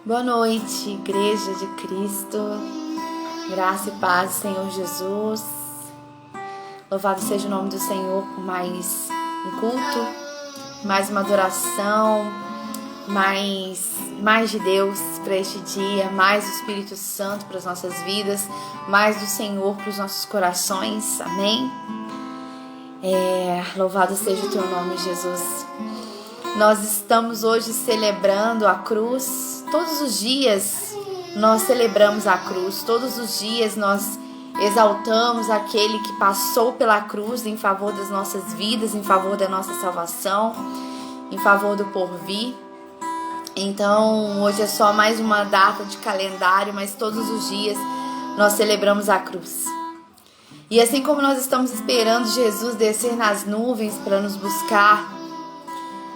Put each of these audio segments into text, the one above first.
Boa noite, Igreja de Cristo, graça e paz do Senhor Jesus. Louvado seja o nome do Senhor por mais um culto, mais uma adoração, mais de Deus para este dia, mais do Espírito Santo para as nossas vidas, mais do Senhor para os nossos corações, amém? Louvado seja o teu nome, Jesus. Nós estamos hoje celebrando a cruz. Todos os dias nós celebramos a cruz. Todos os dias nós exaltamos aquele que passou pela cruz em favor das nossas vidas, em favor da nossa salvação, em favor do porvir. Então hoje é só mais uma data de calendário, mas todos os dias nós celebramos a cruz. E assim como nós estamos esperando Jesus descer nas nuvens para nos buscar,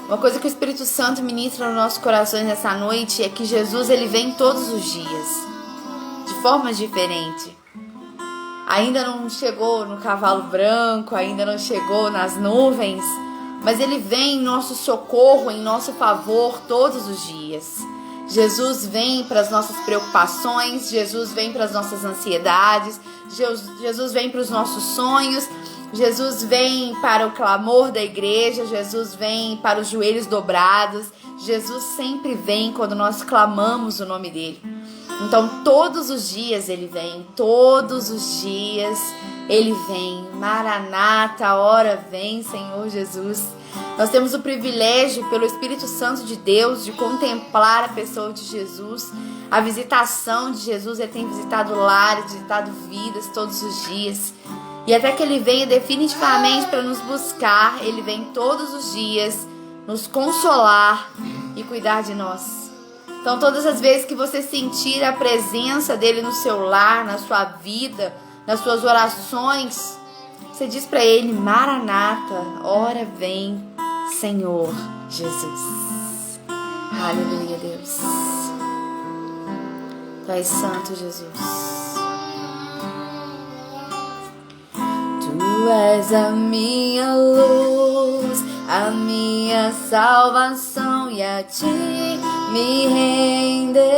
uma coisa que o Espírito Santo ministra nos nossos corações nessa noite é que Jesus ele vem todos os dias, de formas diferentes. Ainda não chegou no cavalo branco, ainda não chegou nas nuvens, mas ele vem em nosso socorro, em nosso favor todos os dias. Jesus vem para as nossas preocupações, Jesus vem para as nossas ansiedades, Jesus vem para os nossos sonhos, Jesus vem para o clamor da igreja, Jesus vem para os joelhos dobrados, Jesus sempre vem quando nós clamamos o nome dele. Então todos os dias ele vem, todos os dias ele vem. Maranata, a hora vem, Senhor Jesus. Nós temos o privilégio pelo Espírito Santo de Deus de contemplar a pessoa de Jesus, a visitação de Jesus. Ele tem visitado lares, visitado vidas todos os dias. E até que ele venha definitivamente para nos buscar, ele vem todos os dias nos consolar e cuidar de nós. Então todas as vezes que você sentir a presença dele no seu lar, na sua vida, nas suas orações, você diz para ele: Maranata, ora vem, Senhor Jesus. Aleluia, Deus. Tu és santo, Jesus. Tu és a minha luz, a minha salvação, e a ti me renderei.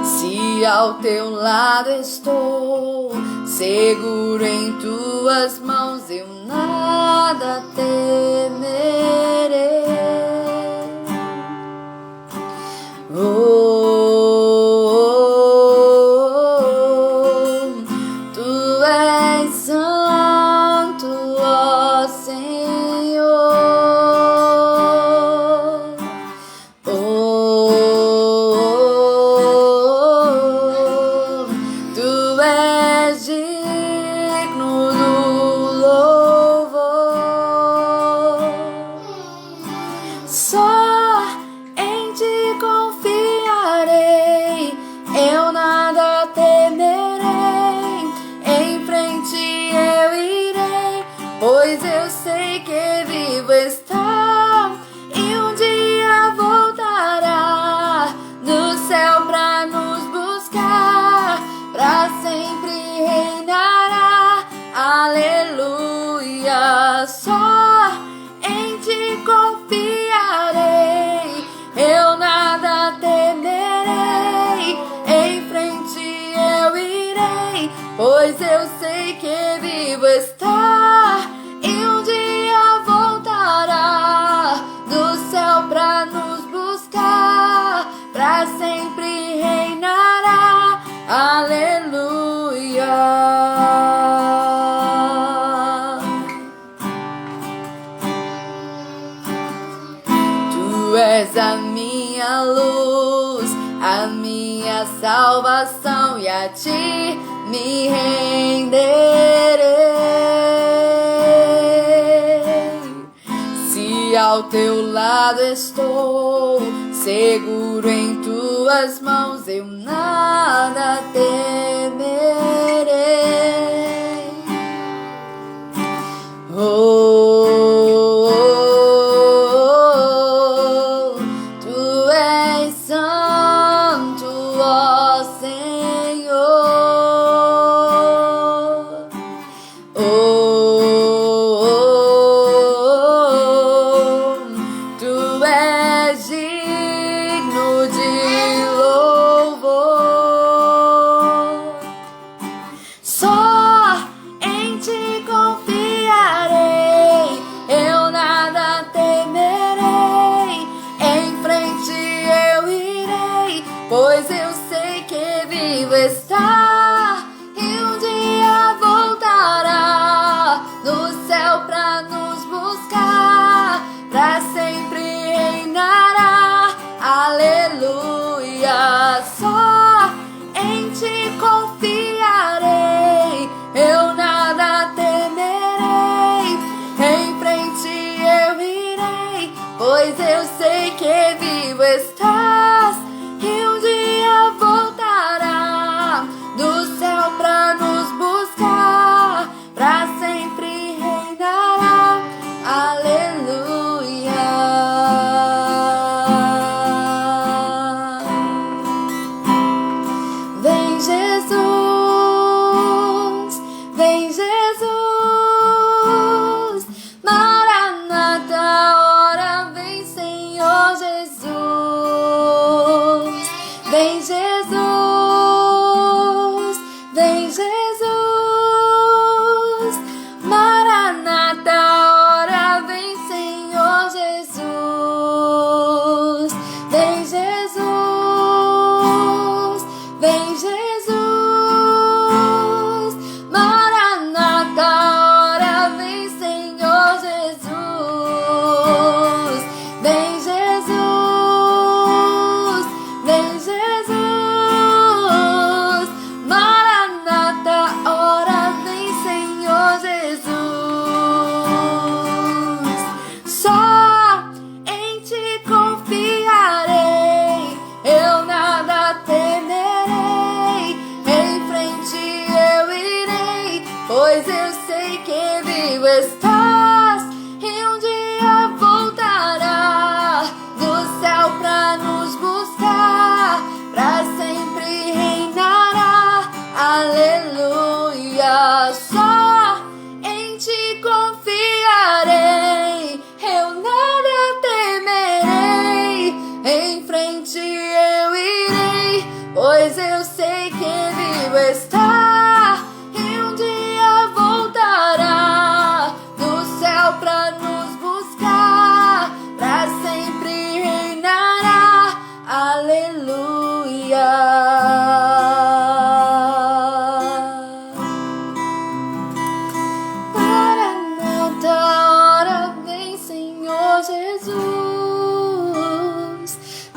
Se ao teu lado estou, seguro em tuas mãos, eu nada temerei. Tu és santo, ó Senhor. Tu és digno do louvor. Só em ti confiarei, eu nada temerei. Em frente eu irei, pois eu sei que vivo está, e um dia voltará do céu pra nos buscar, pra sempre reinará. Aleluia. Só em ti confiarei, eu nada temerei. Em frente eu irei, pois eu sei que vivo está, e um dia voltará do céu pra nos buscar, pra sempre reinará. Aleluia. Tu és a minha luz, a minha salvação, e a ti me renderei. Se ao teu lado estou, seguro em tuas mãos, eu nada temerei. Tu és santo, ó Senhor. Tu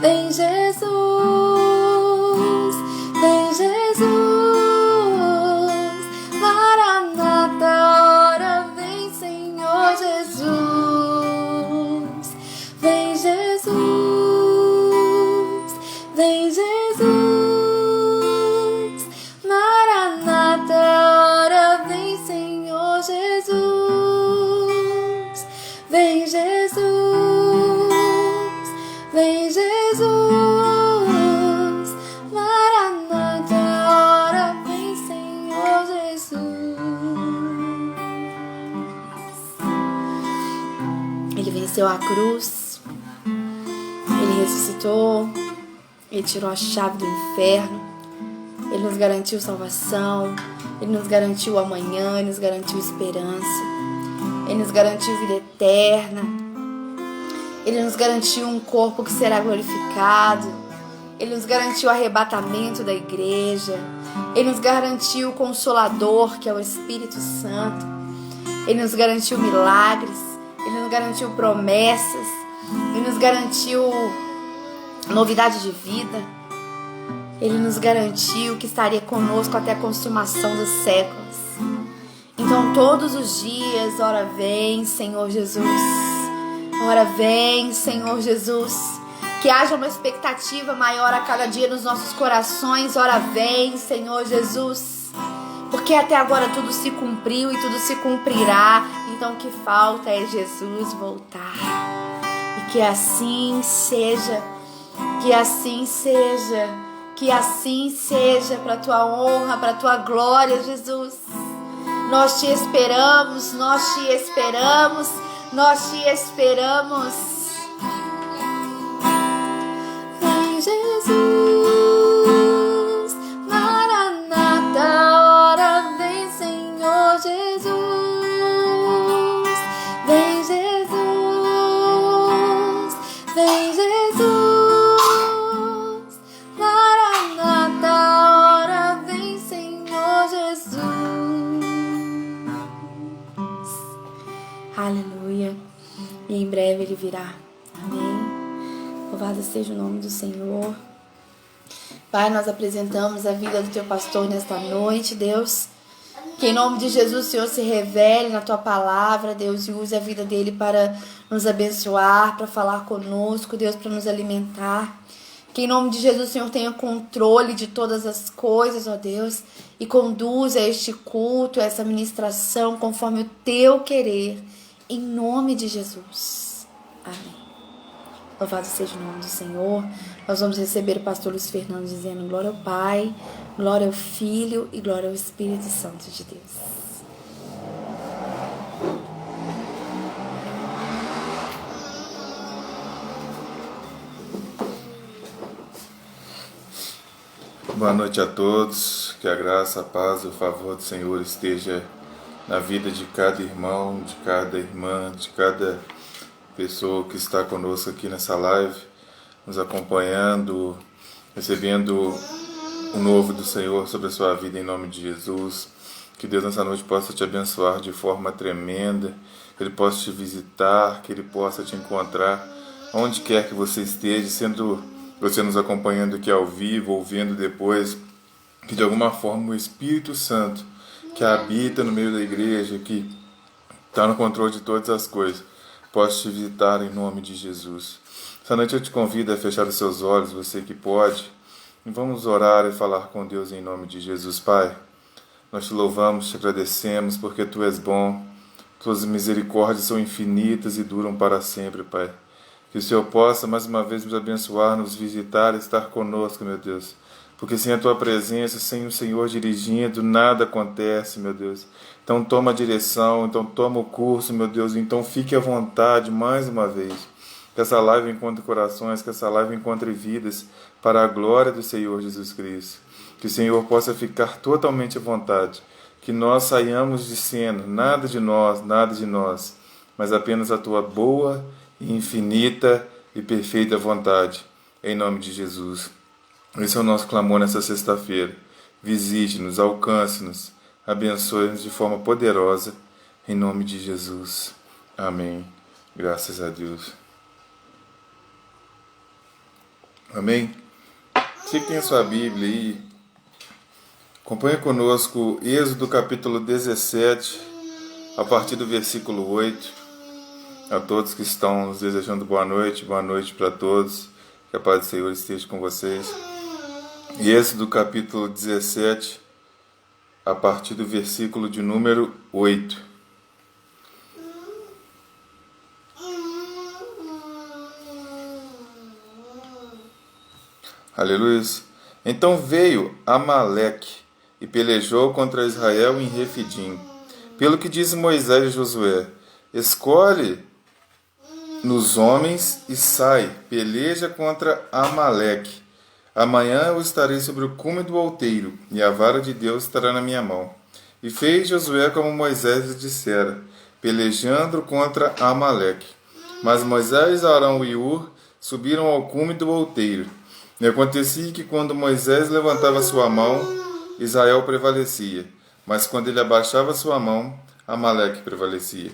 vem Jesus, vem Jesus, Maranata, ora vem Senhor Jesus, vem Jesus, vem Jesus, Maranata, ora vem Senhor Jesus, vem Jesus, vem Jesus, Maranata, ora vem Senhor Jesus. Ele venceu a cruz, Ele ressuscitou, Ele tirou a chave do inferno, Ele nos garantiu salvação, Ele nos garantiu amanhã, Ele nos garantiu esperança, Ele nos garantiu vida eterna, Ele nos garantiu um corpo que será glorificado, Ele nos garantiu o arrebatamento da igreja, Ele nos garantiu o Consolador, que é o Espírito Santo, Ele nos garantiu milagres, Ele nos garantiu promessas, Ele nos garantiu novidade de vida, Ele nos garantiu que estaria conosco até a consumação dos séculos. Então todos os dias, ora vem Senhor Jesus, ora vem Senhor Jesus, que haja uma expectativa maior a cada dia nos nossos corações, ora vem Senhor Jesus, porque até agora tudo se cumpriu e tudo se cumprirá, então o que falta é Jesus voltar, e que assim seja, que assim seja, que assim seja, para a tua honra, para a tua glória, Jesus. Nós te esperamos, nós te esperamos, nós te esperamos. Vem Jesus, Maranata, ora vem Senhor Jesus, vem Jesus, vem Jesus, Maranata, ora vem Senhor Jesus. Aleluia. E em breve Ele virá. Amém. Louvado seja o nome do Senhor. Pai, nós apresentamos a vida do Teu pastor nesta noite, Deus. Que em nome de Jesus o Senhor se revele na Tua palavra, Deus, e use a vida dele para nos abençoar, para falar conosco, Deus, para nos alimentar. Que em nome de Jesus o Senhor tenha controle de todas as coisas, ó Deus, e conduza este culto, essa ministração conforme o Teu querer. Em nome de Jesus. Amém. Louvado seja o nome do Senhor. Nós vamos receber o pastor Luiz Fernando dizendo glória ao Pai, glória ao Filho e glória ao Espírito Santo de Deus. Boa noite a todos. Que a graça, a paz e o favor do Senhor esteja na vida de cada irmão, de cada irmã, de cada pessoa que está conosco aqui nessa live, nos acompanhando, recebendo o novo do Senhor sobre a sua vida em nome de Jesus. Que Deus nessa noite possa te abençoar de forma tremenda, que Ele possa te visitar, que Ele possa te encontrar onde quer que você esteja, sendo você nos acompanhando aqui ao vivo, ou vendo depois, que de alguma forma o Espírito Santo que habita no meio da igreja, que está no controle de todas as coisas, possa te visitar em nome de Jesus. Essa noite eu te convido a fechar os seus olhos, você que pode, e vamos orar e falar com Deus em nome de Jesus. Pai, nós te louvamos, te agradecemos, porque Tu és bom, Tuas misericórdias são infinitas e duram para sempre, Pai. Que o Senhor possa mais uma vez nos abençoar, nos visitar e estar conosco, meu Deus. Porque sem a Tua presença, sem o Senhor dirigindo, nada acontece, meu Deus. Então toma a direção, então toma o curso, meu Deus. Então fique à vontade mais uma vez. Que essa live encontre corações, que essa live encontre vidas para a glória do Senhor Jesus Cristo. Que o Senhor possa ficar totalmente à vontade. Que nós saiamos de cena, nada de nós, mas apenas a Tua boa, infinita e perfeita vontade. Em nome de Jesus. Esse é o nosso clamor nessa sexta-feira. Visite-nos, alcance-nos, abençoe-nos de forma poderosa, em nome de Jesus. Amém. Graças a Deus. Amém? Você que tem a sua Bíblia aí, acompanhe conosco Êxodo capítulo 17, a partir do versículo 8. A todos que estão nos desejando boa noite para todos, que a paz do Senhor esteja com vocês. Êxodo capítulo 17, a partir do versículo de número 8. Aleluia. Então veio Amaleque e pelejou contra Israel em Refidim. Pelo que disse Moisés a Josué: escolhe nos homens e sai, peleja contra Amaleque. Amanhã eu estarei sobre o cume do outeiro, e a vara de Deus estará na minha mão. E fez Josué como Moisés lhe dissera, pelejando contra Amaleque. Mas Moisés, Arão e Ur subiram ao cume do outeiro. E acontecia que quando Moisés levantava sua mão, Israel prevalecia, mas quando ele abaixava sua mão, Amaleque prevalecia.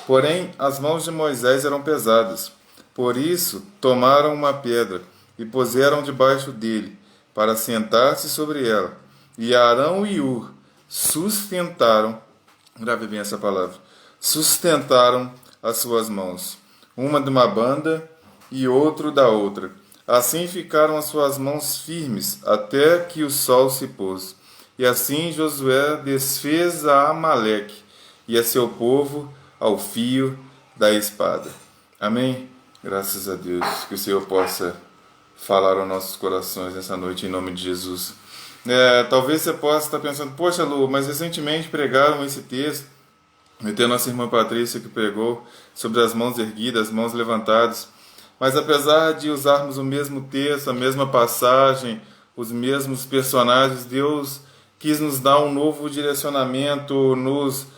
Porém, as mãos de Moisés eram pesadas. Por isso, tomaram uma pedra e puseram debaixo dele, para sentar-se sobre ela. E Arão e Ur sustentaram, grave bem essa palavra, sustentaram as suas mãos, uma de uma banda e outro da outra. Assim ficaram as suas mãos firmes, até que o sol se pôs. E assim Josué desfez a Amaleque e a seu povo ao fio da espada. Amém? Graças a Deus. Que o Senhor possa falar aos nossos corações nessa noite, em nome de Jesus. Talvez você possa estar pensando, poxa Lu, mas recentemente pregaram esse texto, até a nossa irmã Patrícia que pregou sobre as mãos erguidas, as mãos levantadas. Mas apesar de usarmos o mesmo texto, a mesma passagem, os mesmos personagens, Deus quis nos dar um novo direcionamento, nos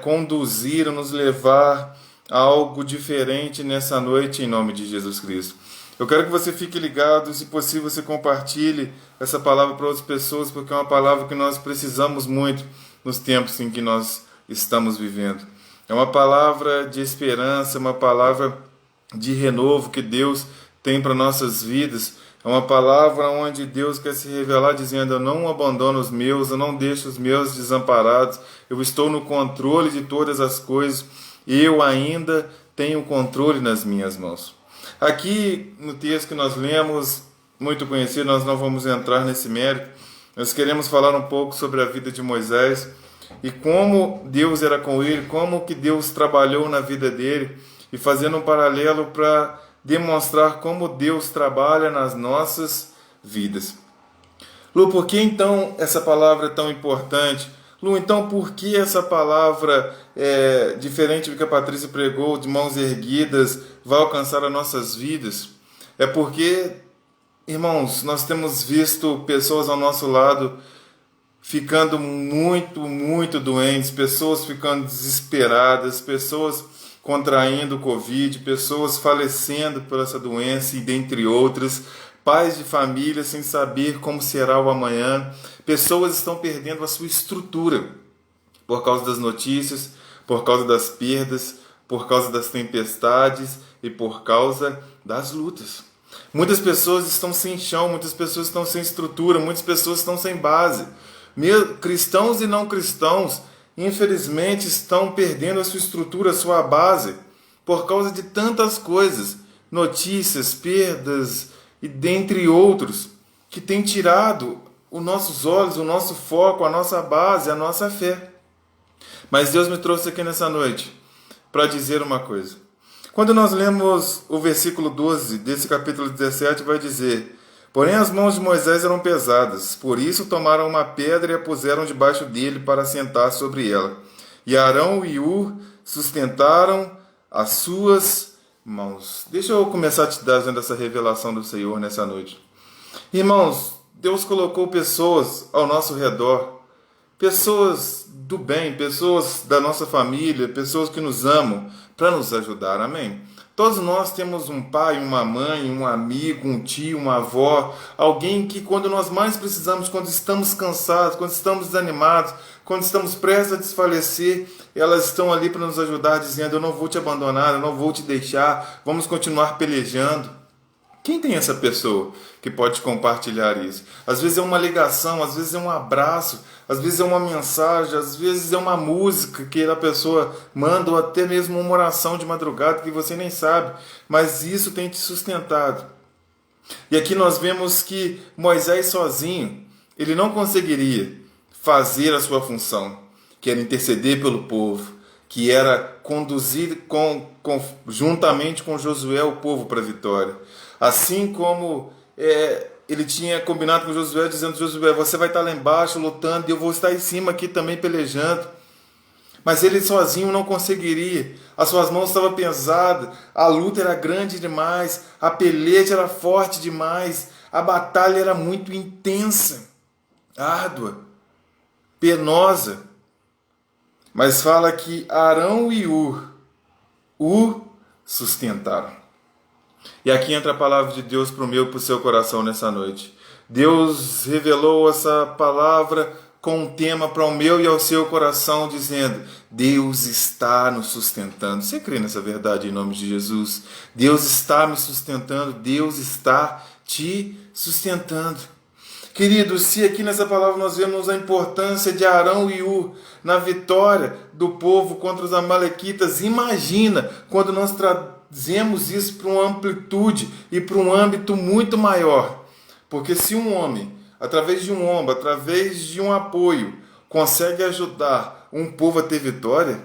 conduzir, nos levar a algo diferente nessa noite, em nome de Jesus Cristo. Eu quero que você fique ligado, se possível você compartilhe essa palavra para outras pessoas, porque é uma palavra que nós precisamos muito nos tempos em que nós estamos vivendo. É uma palavra de esperança, uma palavra de renovo que Deus tem para nossas vidas. É uma palavra onde Deus quer se revelar dizendo: eu não abandono os meus, eu não deixo os meus desamparados, eu estou no controle de todas as coisas, eu ainda tenho controle nas minhas mãos. Aqui no texto que nós lemos, muito conhecido, nós não vamos entrar nesse mérito, nós queremos falar um pouco sobre a vida de Moisés e como Deus era com ele, como que Deus trabalhou na vida dele, e fazendo um paralelo para demonstrar como Deus trabalha nas nossas vidas. Lu, por que então essa palavra é tão importante? Lu, então por que essa palavra, diferente do que a Patrícia pregou, de mãos erguidas, vai alcançar as nossas vidas? É porque, irmãos, nós temos visto pessoas ao nosso lado ficando muito, muito doentes, pessoas ficando desesperadas, pessoas contraindo o Covid, pessoas falecendo por essa doença e dentre outras, pais de família sem saber como será o amanhã, pessoas estão perdendo a sua estrutura por causa das notícias, por causa das perdas, por causa das tempestades e por causa das lutas. Muitas pessoas estão sem chão, muitas pessoas estão sem estrutura, muitas pessoas estão sem base. Cristãos e não cristãos, infelizmente, estão perdendo a sua estrutura, a sua base, por causa de tantas coisas, notícias, perdas e dentre outros, que têm tirado os nossos olhos, o nosso foco, a nossa base, a nossa fé. Mas Deus me trouxe aqui nessa noite para dizer uma coisa. Quando nós lemos o versículo 12 desse capítulo 17, vai dizer: porém as mãos de Moisés eram pesadas, por isso tomaram uma pedra e a puseram debaixo dele para sentar sobre ela. E Arão e Ur sustentaram as suas mãos. Deixa eu começar a te dar essa revelação do Senhor nessa noite. Irmãos, Deus colocou pessoas ao nosso redor, pessoas do bem, pessoas da nossa família, pessoas que nos amam, para nos ajudar, amém? Todos nós temos um pai, uma mãe, um amigo, um tio, uma avó, alguém que quando nós mais precisamos, quando estamos cansados, quando estamos desanimados, quando estamos prestes a desfalecer, elas estão ali para nos ajudar, dizendo: eu não vou te abandonar, eu não vou te deixar, vamos continuar pelejando. Quem tem essa pessoa que pode compartilhar isso? Às vezes é uma ligação, às vezes é um abraço, às vezes é uma mensagem, às vezes é uma música que a pessoa manda, ou até mesmo uma oração de madrugada que você nem sabe, mas isso tem te sustentado. E aqui nós vemos que Moisés sozinho, ele não conseguiria fazer a sua função, que era interceder pelo povo, que era conduzir juntamente com Josué o povo para a vitória. Assim como ele tinha combinado com Josué, dizendo: Josué, você vai estar lá embaixo lutando e eu vou estar em cima aqui também pelejando. Mas ele sozinho não conseguiria. As suas mãos estavam pesadas, a luta era grande demais, a peleja era forte demais, a batalha era muito intensa, árdua, penosa. Mas fala que Arão e Hur o sustentaram. E aqui entra a palavra de Deus para o meu e para o seu coração nessa noite. Deus revelou essa palavra com um tema para o meu e ao seu coração, dizendo: Deus está nos sustentando. Você crê nessa verdade em nome de Jesus? Deus está me sustentando, Deus está te sustentando. Queridos, se aqui nessa palavra nós vemos a importância de Arão e Hur na vitória do povo contra os amalequitas, imagina quando nós trazemos isso para uma amplitude e para um âmbito muito maior. Porque se um homem, através de um ombro, através de um apoio, consegue ajudar um povo a ter vitória,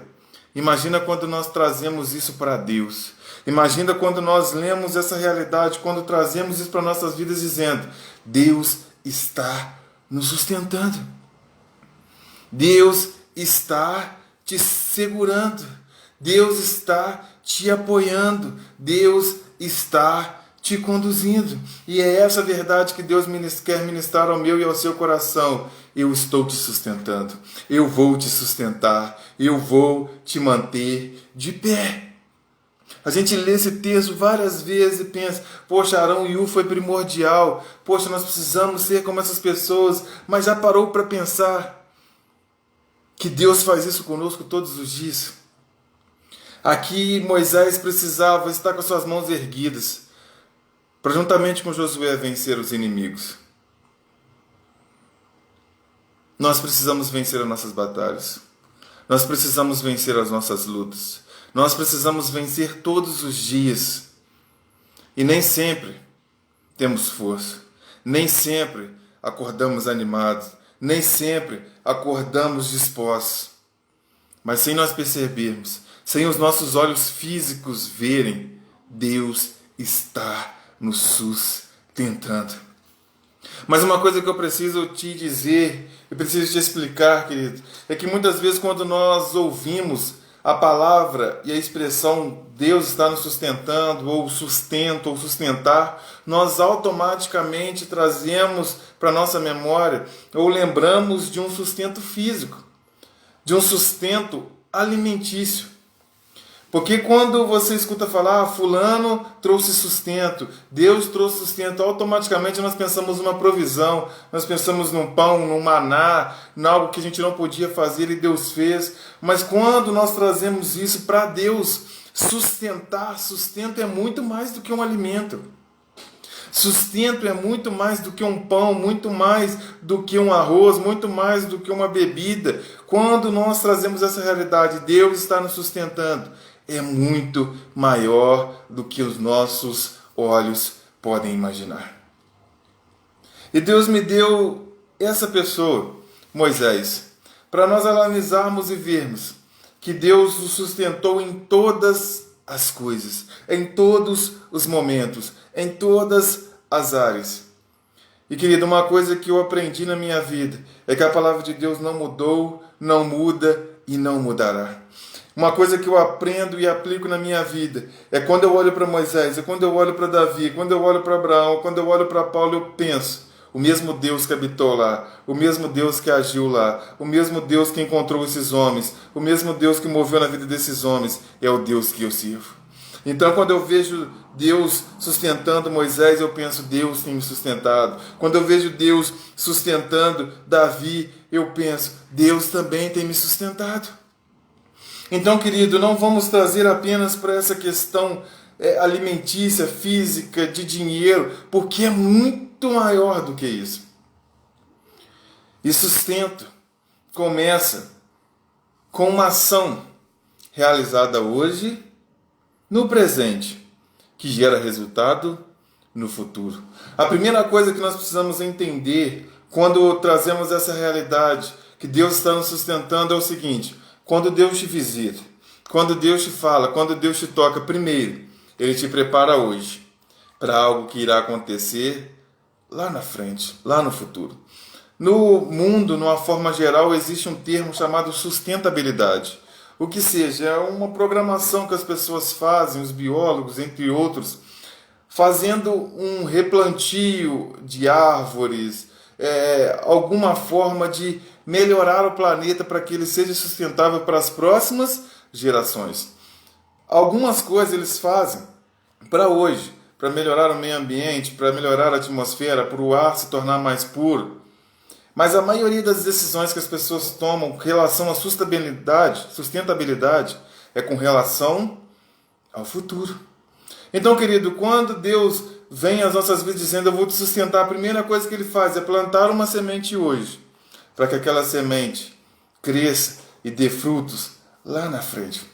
imagina quando nós trazemos isso para Deus. Imagina quando nós lemos essa realidade, quando trazemos isso para nossas vidas dizendo: Deus está nos sustentando. Deus está te segurando. Deus está te apoiando. Deus está te conduzindo. E é essa verdade que Deus quer ministrar ao meu e ao seu coração. Eu estou te sustentando. Eu vou te sustentar. Eu vou te manter de pé. A gente lê esse texto várias vezes e pensa: poxa, Arão e Hur foi primordial. Poxa, nós precisamos ser como essas pessoas. Mas já parou para pensar que Deus faz isso conosco todos os dias? Aqui Moisés precisava estar com as suas mãos erguidas para, juntamente com Josué, vencer os inimigos. Nós precisamos vencer as nossas batalhas. Nós precisamos vencer as nossas lutas. Nós precisamos vencer todos os dias. E nem sempre temos força. Nem sempre acordamos animados. Nem sempre acordamos dispostos. Mas sem nós percebermos, sem os nossos olhos físicos verem, Deus está nos sustentando. Mas uma coisa que eu preciso te dizer, eu preciso te explicar, querido, é que muitas vezes quando nós ouvimos a palavra e a expressão Deus está nos sustentando, ou sustento, ou sustentar, nós automaticamente trazemos para a nossa memória, ou lembramos de um sustento físico, de um sustento alimentício. Porque quando você escuta falar, fulano trouxe sustento, Deus trouxe sustento, automaticamente nós pensamos numa provisão, nós pensamos num pão, num maná, em algo que a gente não podia fazer e Deus fez. Mas quando nós trazemos isso para Deus, sustento é muito mais do que um alimento. Sustento é muito mais do que um pão, muito mais do que um arroz, muito mais do que uma bebida. Quando nós trazemos essa realidade, Deus está nos sustentando, é muito maior do que os nossos olhos podem imaginar. E Deus me deu essa pessoa, Moisés, para nós analisarmos e vermos que Deus o sustentou em todas as coisas, em todos os momentos, em todas as áreas. E querido, uma coisa que eu aprendi na minha vida é que a palavra de Deus não mudou, não muda e não mudará. Uma coisa que eu aprendo e aplico na minha vida é quando eu olho para Moisés, é quando eu olho para Davi, quando eu olho para Abraão, quando eu olho para Paulo, eu penso: o mesmo Deus que habitou lá, o mesmo Deus que agiu lá, o mesmo Deus que encontrou esses homens, o mesmo Deus que moveu na vida desses homens, é o Deus que eu sirvo. Então, quando eu vejo Deus sustentando Moisés, eu penso: Deus tem me sustentado. Quando eu vejo Deus sustentando Davi, eu penso: Deus também tem me sustentado. Então, querido, não vamos trazer apenas para essa questão alimentícia, física, de dinheiro, porque é muito maior do que isso. E sustento começa com uma ação realizada hoje, no presente, que gera resultado no futuro. A primeira coisa que nós precisamos entender quando trazemos essa realidade que Deus está nos sustentando é o seguinte: quando Deus te visita, quando Deus te fala, quando Deus te toca, primeiro, Ele te prepara hoje para algo que irá acontecer lá na frente, lá no futuro. No mundo, numa forma geral, existe um termo chamado sustentabilidade. O que seja, é uma programação que as pessoas fazem, os biólogos, entre outros, fazendo um replantio de árvores, alguma forma de melhorar o planeta para que ele seja sustentável para as próximas gerações. Algumas coisas eles fazem para hoje, para melhorar o meio ambiente, para melhorar a atmosfera, para o ar se tornar mais puro. Mas a maioria das decisões que as pessoas tomam com relação à sustentabilidade é com relação ao futuro. Então, querido, quando Deus vem às nossas vidas dizendo: eu vou te sustentar, a primeira coisa que Ele faz é plantar uma semente hoje, para que aquela semente cresça e dê frutos lá na frente.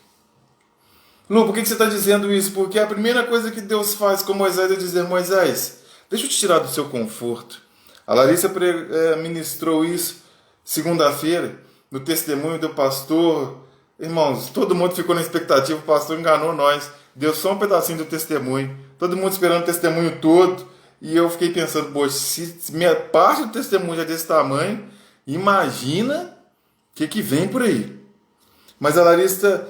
Lu, por que você está dizendo isso? Porque a primeira coisa que Deus faz com Moisés é dizer: Moisés, deixa eu te tirar do seu conforto. A Larissa ministrou isso segunda-feira, no testemunho do pastor. Irmãos, todo mundo ficou na expectativa, o pastor enganou nós, deu só um pedacinho do testemunho, todo mundo esperando o testemunho todo, e eu fiquei pensando: poxa, se minha parte do testemunho já é desse tamanho, imagina o que vem por aí. Mas a Larissa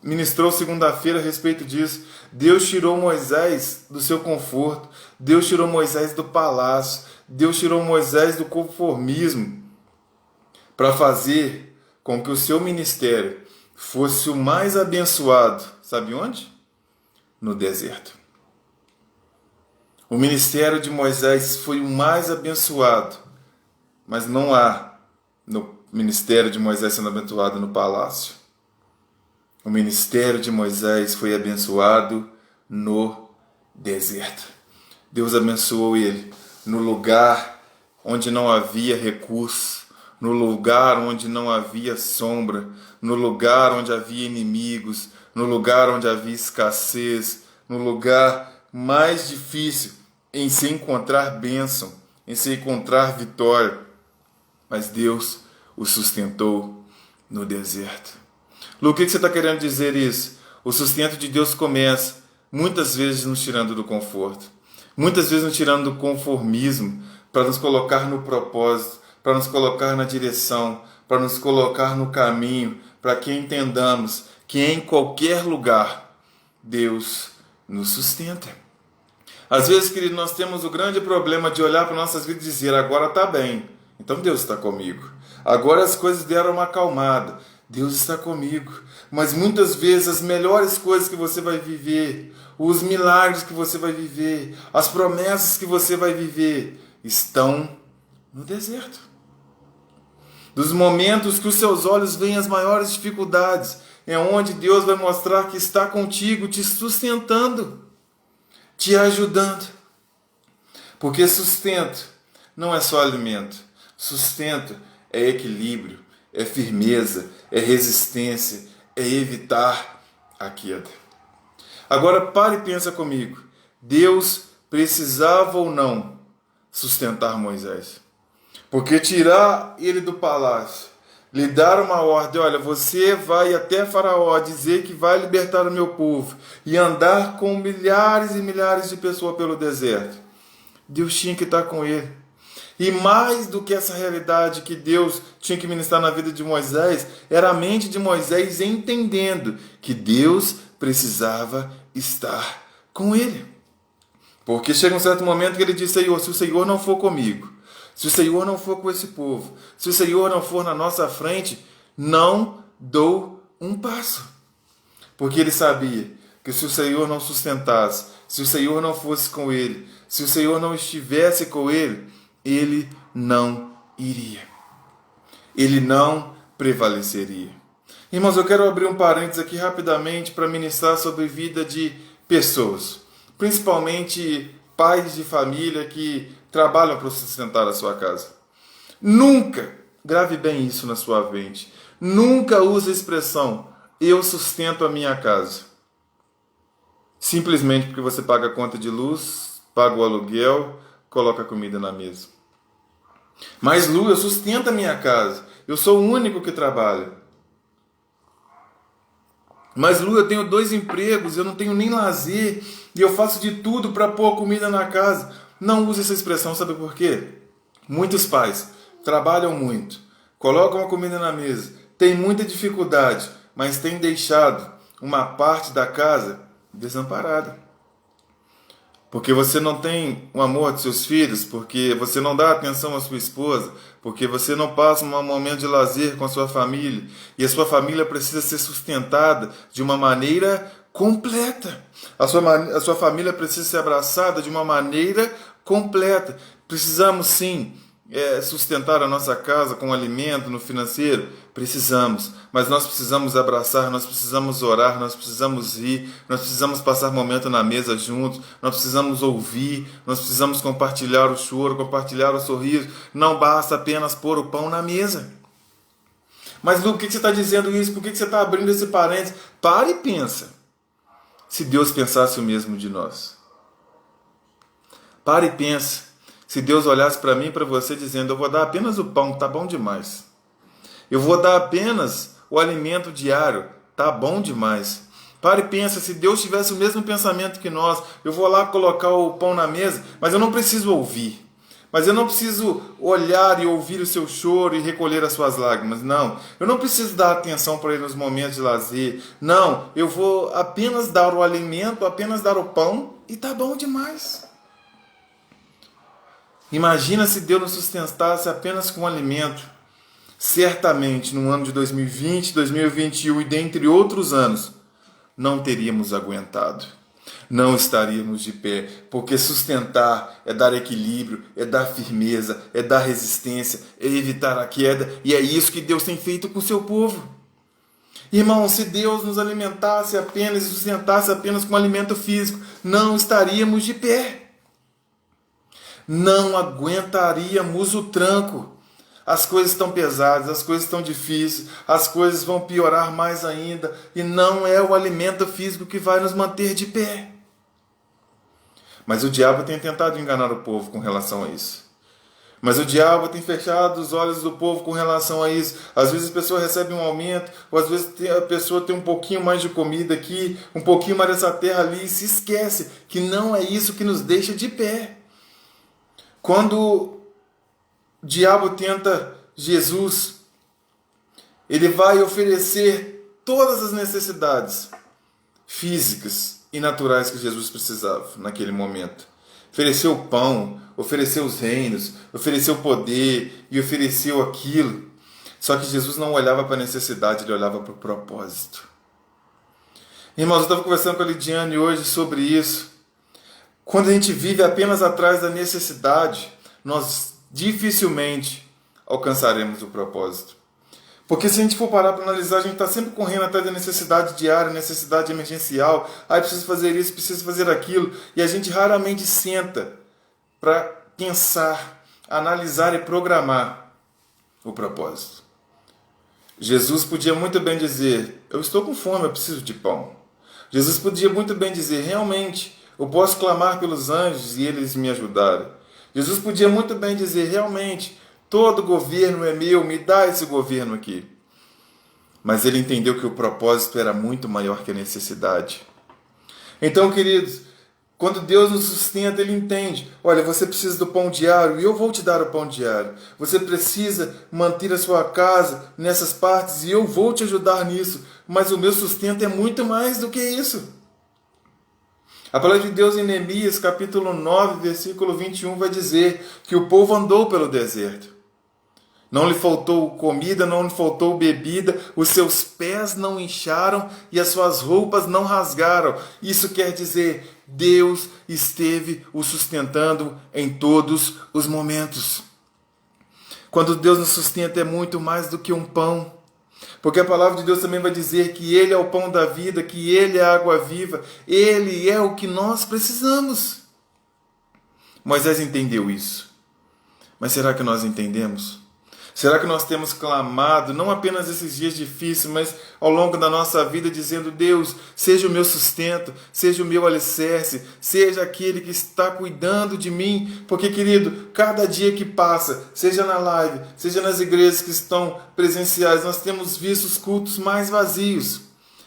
ministrou segunda-feira a respeito disso. Deus tirou Moisés do seu conforto, Deus tirou Moisés do palácio, Deus tirou Moisés do conformismo para fazer com que o seu ministério fosse o mais abençoado. Sabe onde? No deserto. O ministério de Moisés foi o mais abençoado, mas não há no ministério de Moisés sendo abençoado no palácio. O ministério de Moisés foi abençoado no deserto. Deus abençoou ele no lugar onde não havia recurso, no lugar onde não havia sombra, no lugar onde havia inimigos, no lugar onde havia escassez, no lugar mais difícil em se encontrar bênção, em se encontrar vitória. Mas Deus o sustentou no deserto. Lu, o que você está querendo dizer isso? O sustento de Deus começa muitas vezes nos tirando do conforto, muitas vezes nos tirando do conformismo, para nos colocar no propósito, para nos colocar na direção, para nos colocar no caminho, para que entendamos que em qualquer lugar Deus nos sustenta. Às vezes, querido, nós temos o grande problema de olhar para nossas vidas e dizer: agora está bem, então Deus está comigo. Agora as coisas deram uma acalmada, Deus está comigo. Mas muitas vezes as melhores coisas que você vai viver, os milagres que você vai viver, as promessas que você vai viver, estão no deserto. Dos momentos que os seus olhos veem as maiores dificuldades, é onde Deus vai mostrar que está contigo, te sustentando, te ajudando. Porque sustento não é só alimento. Sustento é equilíbrio, é firmeza, é resistência, é evitar a queda. Agora pare e pensa comigo. Deus precisava ou não sustentar Moisés? Porque tirar ele do palácio, lhe dar uma ordem: olha, você vai até Faraó dizer que vai libertar o meu povo, e andar com milhares e milhares de pessoas pelo deserto. Deus tinha que estar com ele. E mais do que essa realidade que Deus tinha que ministrar na vida de Moisés, era a mente de Moisés entendendo que Deus precisava estar com ele. Porque chega um certo momento que ele diz: Senhor, se o Senhor não for comigo, se o Senhor não for com esse povo, se o Senhor não for na nossa frente, não dou um passo. Porque ele sabia que se o Senhor não sustentasse, se o Senhor não fosse com ele, se o Senhor não estivesse com ele, ele não iria. Ele não prevaleceria. Irmãos, eu quero abrir um parênteses aqui rapidamente para ministrar sobre vida de pessoas, principalmente pais de família que trabalham para sustentar a sua casa. Nunca, grave bem isso na sua mente, nunca use a expressão eu sustento a minha casa. Simplesmente porque você paga a conta de luz, paga o aluguel, coloca comida na mesa. Mas Lu, eu sustento a minha casa, eu sou o único que trabalha. Mas Lu, eu tenho 2 empregos, eu não tenho nem lazer e eu faço de tudo para pôr comida na casa. Não use essa expressão, sabe por quê? Muitos pais trabalham muito, colocam a comida na mesa, têm muita dificuldade, mas têm deixado uma parte da casa desamparada. Porque você não tem o amor de seus filhos, porque você não dá atenção à sua esposa, porque você não passa um momento de lazer com a sua família, e a sua família precisa ser sustentada de uma maneira completa. A sua família precisa ser abraçada de uma maneira completa. Precisamos sim sustentar a nossa casa com alimento no financeiro? Precisamos, mas nós precisamos abraçar, nós precisamos orar, nós precisamos rir, nós precisamos passar momento na mesa juntos, nós precisamos ouvir, nós precisamos compartilhar o choro, compartilhar o sorriso. Não basta apenas pôr o pão na mesa. Mas Lu, por que você está dizendo isso? Por que você está abrindo esse parênteses? Pare e pensa. Se Deus pensasse o mesmo de nós. Pare e pensa. Se Deus olhasse para mim e para você dizendo, eu vou dar apenas o pão, tá bom demais. Eu vou dar apenas o alimento diário, tá bom demais. Pare e pensa, se Deus tivesse o mesmo pensamento que nós, eu vou lá colocar o pão na mesa, mas eu não preciso ouvir. Mas eu não preciso olhar e ouvir o seu choro e recolher as suas lágrimas. Não, eu não preciso dar atenção para ele nos momentos de lazer. Não, eu vou apenas dar o alimento, apenas dar o pão e tá bom demais. Imagina se Deus nos sustentasse apenas com alimento. Certamente, no ano de 2020, 2021 e dentre outros anos, não teríamos aguentado. Não estaríamos de pé, porque sustentar é dar equilíbrio, é dar firmeza, é dar resistência, é evitar a queda, e é isso que Deus tem feito com o seu povo. Irmão, se Deus nos alimentasse apenas e sustentasse apenas com alimento físico, não estaríamos de pé. Não aguentaríamos o tranco. As coisas estão pesadas, as coisas estão difíceis, as coisas vão piorar mais ainda, e não é o alimento físico que vai nos manter de pé. Mas o diabo tem tentado enganar o povo com relação a isso. Mas o diabo tem fechado os olhos do povo com relação a isso. Às vezes a pessoa recebe um aumento, ou às vezes a pessoa tem um pouquinho mais de comida aqui, um pouquinho mais dessa terra ali, e se esquece que não é isso que nos deixa de pé. Quando o diabo tenta Jesus, ele vai oferecer todas as necessidades físicas e naturais que Jesus precisava naquele momento. Ofereceu o pão, ofereceu os reinos, ofereceu o poder e ofereceu aquilo. Só que Jesus não olhava para a necessidade, ele olhava para o propósito. Irmãos, eu estava conversando com a Lidiane hoje sobre isso. Quando a gente vive apenas atrás da necessidade, nós dificilmente alcançaremos o propósito. Porque se a gente for parar para analisar, a gente está sempre correndo atrás da necessidade diária, necessidade emergencial. Preciso fazer isso, preciso fazer aquilo. E a gente raramente senta para pensar, analisar e programar o propósito. Jesus podia muito bem dizer, eu estou com fome, eu preciso de pão. Jesus podia muito bem dizer, realmente, eu posso clamar pelos anjos e eles me ajudarem. Jesus podia muito bem dizer, realmente, todo governo é meu, me dá esse governo aqui. Mas ele entendeu que o propósito era muito maior que a necessidade. Então, queridos, quando Deus nos sustenta, ele entende. Olha, você precisa do pão diário e eu vou te dar o pão diário. Você precisa manter a sua casa nessas partes e eu vou te ajudar nisso. Mas o meu sustento é muito mais do que isso. A palavra de Deus em Neemias, capítulo 9, versículo 21, vai dizer que o povo andou pelo deserto. Não lhe faltou comida, não lhe faltou bebida, os seus pés não incharam e as suas roupas não rasgaram. Isso quer dizer, Deus esteve o sustentando em todos os momentos. Quando Deus nos sustenta é muito mais do que um pão. Porque a palavra de Deus também vai dizer que Ele é o pão da vida, que Ele é a água viva, Ele é o que nós precisamos. Moisés entendeu isso. Mas será que nós entendemos? Será que nós temos clamado, não apenas esses dias difíceis, mas ao longo da nossa vida, dizendo: Deus, seja o meu sustento, seja o meu alicerce, seja aquele que está cuidando de mim? Porque, querido, cada dia que passa, seja na live, seja nas igrejas que estão presenciais, nós temos visto os cultos mais vazios.